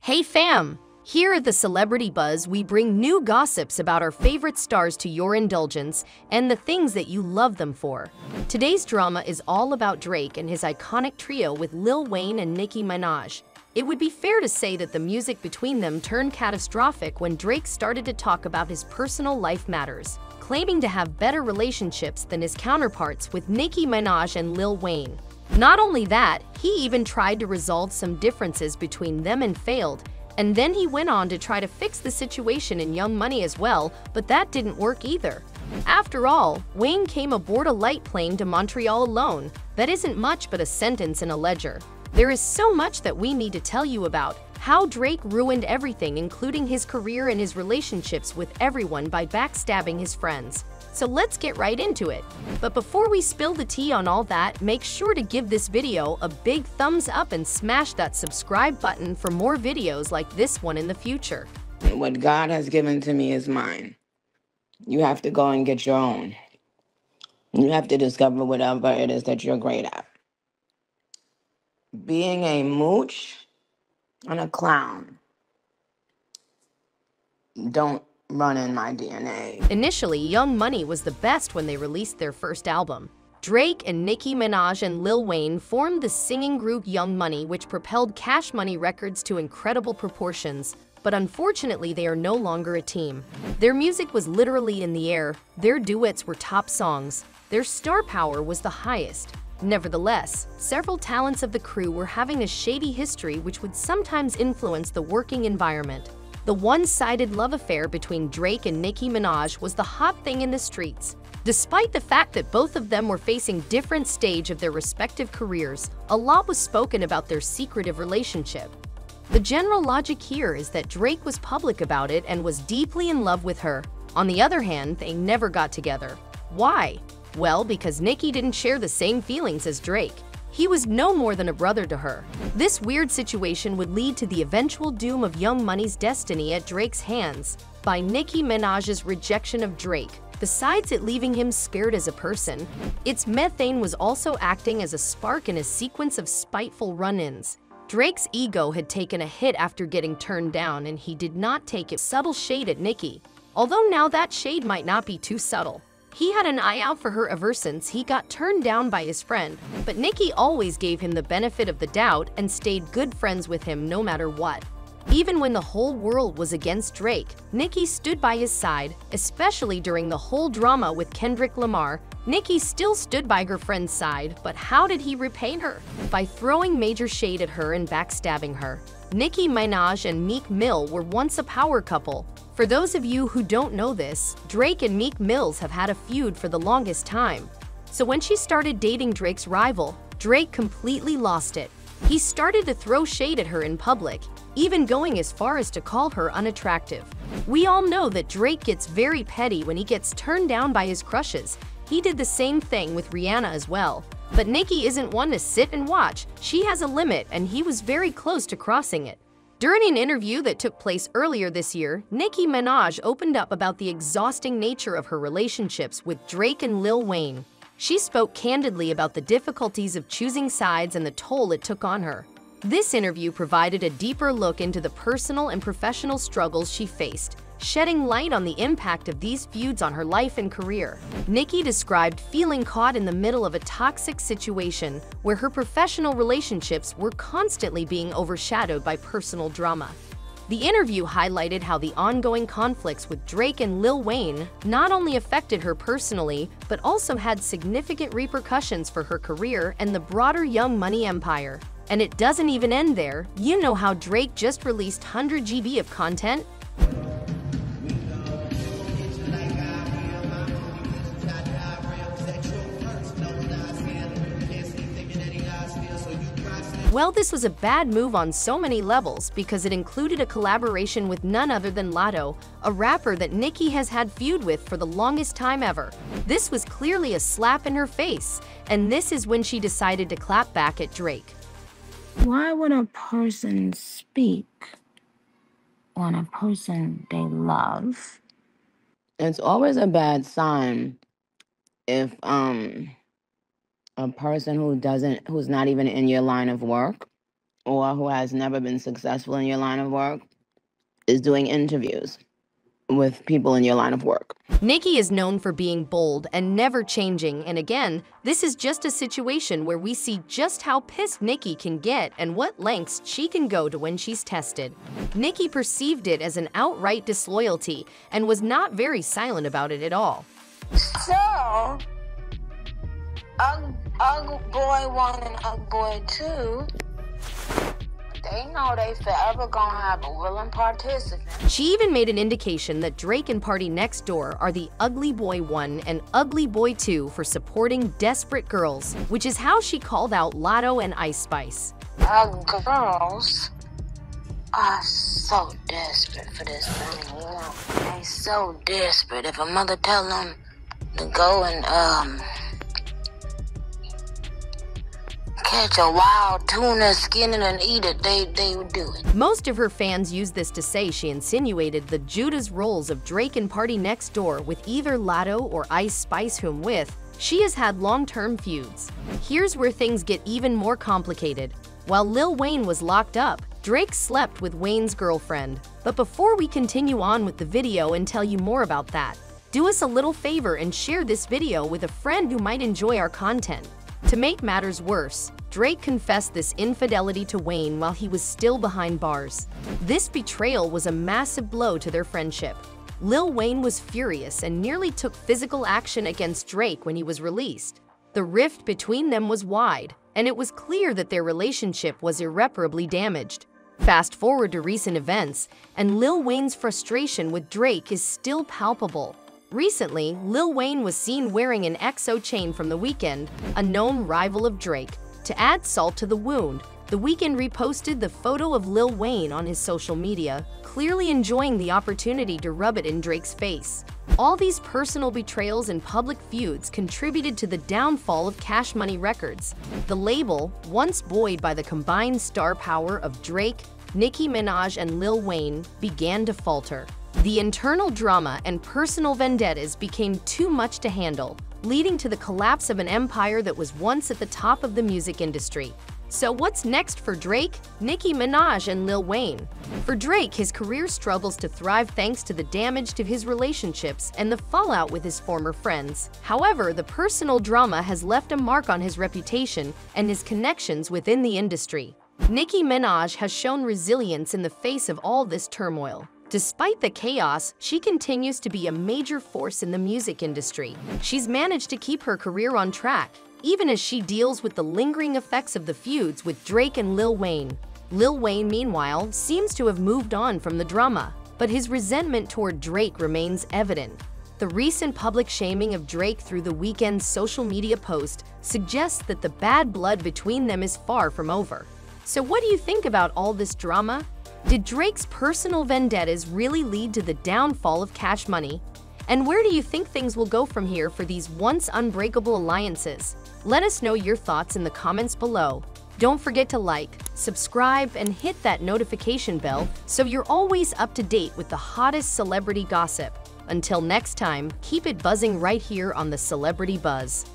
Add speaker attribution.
Speaker 1: Hey fam! Here at the Celebrity Buzz, we bring new gossips about our favorite stars to your indulgence and the things that you love them for. Today's drama is all about Drake and his iconic trio with Lil Wayne and Nicki Minaj. It would be fair to say that the music between them turned catastrophic when Drake started to talk about his personal life matters, claiming to have better relationships than his counterparts with Nicki Minaj and Lil Wayne. Not only that, he even tried to resolve some differences between them and failed, and then he went on to try to fix the situation in Young Money as well, but that didn't work either. After all, Wayne came aboard a light plane to Montreal alone. That isn't much but a sentence in a ledger. There is so much that we need to tell you about how Drake ruined everything, including his career and his relationships with everyone by backstabbing his friends. So let's get right into it. But before we spill the tea on all that, make sure to give this video a big thumbs up and smash that subscribe button for more videos like this one in the future.
Speaker 2: What God has given to me is mine. You have to go and get your own. You have to discover whatever it is that you're great at. Being a mooch and a clown don't run in my DNA.
Speaker 1: Initially, Young Money was the best when they released their first album. Drake and Nicki Minaj and Lil Wayne formed the singing group Young Money, which propelled Cash Money Records to incredible proportions. But unfortunately, they are no longer a team. Their music was literally in the air, their duets were top songs, their star power was the highest. Nevertheless, several talents of the crew were having a shady history which would sometimes influence the working environment. The one-sided love affair between Drake and Nicki Minaj was the hot thing in the streets. Despite the fact that both of them were facing different stages of their respective careers, a lot was spoken about their secretive relationship. The general logic here is that Drake was public about it and was deeply in love with her. On the other hand, they never got together. Why? Well, because Nicki didn't share the same feelings as Drake. He was no more than a brother to her. This weird situation would lead to the eventual doom of Young Money's destiny at Drake's hands by Nicki Minaj's rejection of Drake. Besides it leaving him scared as a person, its methane was also acting as a spark in a sequence of spiteful run-ins. Drake's ego had taken a hit after getting turned down, and he did not take a subtle shade at Nicki. Although now that shade might not be too subtle. He had an eye out for her ever since he got turned down by his friend, but Nicki always gave him the benefit of the doubt and stayed good friends with him no matter what. Even when the whole world was against Drake, Nicki stood by his side, especially during the whole drama with Kendrick Lamar. Nicki still stood by her friend's side, but how did he repay her? By throwing major shade at her and backstabbing her. Nicki Minaj and Meek Mill were once a power couple. For those of you who don't know this, Drake and Meek Mills have had a feud for the longest time. So when she started dating Drake's rival, Drake completely lost it. He started to throw shade at her in public, even going as far as to call her unattractive. We all know that Drake gets very petty when he gets turned down by his crushes. He did the same thing with Rihanna as well. But Nicki isn't one to sit and watch. She has a limit, and he was very close to crossing it. During an interview that took place earlier this year, Nicki Minaj opened up about the exhausting nature of her relationships with Drake and Lil Wayne. She spoke candidly about the difficulties of choosing sides and the toll it took on her. This interview provided a deeper look into the personal and professional struggles she faced, shedding light on the impact of these feuds on her life and career. Nicki described feeling caught in the middle of a toxic situation where her professional relationships were constantly being overshadowed by personal drama. The interview highlighted how the ongoing conflicts with Drake and Lil Wayne not only affected her personally, but also had significant repercussions for her career and the broader Young Money empire. And it doesn't even end there. You know how Drake just released 100 GB of content? Well, this was a bad move on so many levels because it included a collaboration with none other than Latto, a rapper that Nicki has had feud with for the longest time ever. This was clearly a slap in her face, and this is when she decided to clap back at Drake.
Speaker 3: Why would a person speak on a person they love?
Speaker 2: It's always a bad sign if a person who's not even in your line of work or who has never been successful in your line of work is doing interviews with people in your line of work.
Speaker 1: Nicki is known for being bold and never changing, and again, this is just a situation where we see just how pissed Nicki can get and what lengths she can go to when she's tested. Nicki perceived it as an outright disloyalty and was not very silent about it at all.
Speaker 3: So, Ugly Boy 1 and Ugly Boy 2, they know they forever gonna have a willing participant.
Speaker 1: She even made an indication that Drake and Party Next Door are the Ugly Boy 1 and Ugly Boy 2 for supporting desperate girls, which is how she called out Lotto and Ice Spice.
Speaker 3: Girls are so desperate for this thing, you know. They so desperate. If a mother tell them to go and catch a wild tuna, skin it and eat it, they would do it.
Speaker 1: Most of her fans use this to say she insinuated the Judas roles of Drake and Party Next Door with either Lotto or Ice Spice, whom with she has had long-term feuds. Here's where things get even more complicated. While Lil Wayne was locked up, Drake slept with Wayne's girlfriend. But before we continue on with the video and tell you more about that, do us a little favor and share this video with a friend who might enjoy our content. To make matters worse, Drake confessed this infidelity to Wayne while he was still behind bars. This betrayal was a massive blow to their friendship. Lil Wayne was furious and nearly took physical action against Drake when he was released. The rift between them was wide, and it was clear that their relationship was irreparably damaged. Fast forward to recent events, and Lil Wayne's frustration with Drake is still palpable. Recently, Lil Wayne was seen wearing an XO chain from The Weeknd, a known rival of Drake. To add salt to the wound, The Weeknd reposted the photo of Lil Wayne on his social media, clearly enjoying the opportunity to rub it in Drake's face. All these personal betrayals and public feuds contributed to the downfall of Cash Money Records. The label, once buoyed by the combined star power of Drake, Nicki Minaj, and Lil Wayne, began to falter. The internal drama and personal vendettas became too much to handle, leading to the collapse of an empire that was once at the top of the music industry. So what's next for Drake, Nicki Minaj, and Lil Wayne? For Drake, his career struggles to thrive thanks to the damage to his relationships and the fallout with his former friends. However, the personal drama has left a mark on his reputation and his connections within the industry. Nicki Minaj has shown resilience in the face of all this turmoil. Despite the chaos, she continues to be a major force in the music industry. She's managed to keep her career on track, even as she deals with the lingering effects of the feuds with Drake and Lil Wayne. Lil Wayne, meanwhile, seems to have moved on from the drama, but his resentment toward Drake remains evident. The recent public shaming of Drake through The Weeknd's social media post suggests that the bad blood between them is far from over. So what do you think about all this drama? Did Drake's personal vendettas really lead to the downfall of Cash Money? And where do you think things will go from here for these once unbreakable alliances? Let us know your thoughts in the comments below. Don't forget to like, subscribe, and hit that notification bell so you're always up to date with the hottest celebrity gossip. Until next time, keep it buzzing right here on the Celebrity Buzz.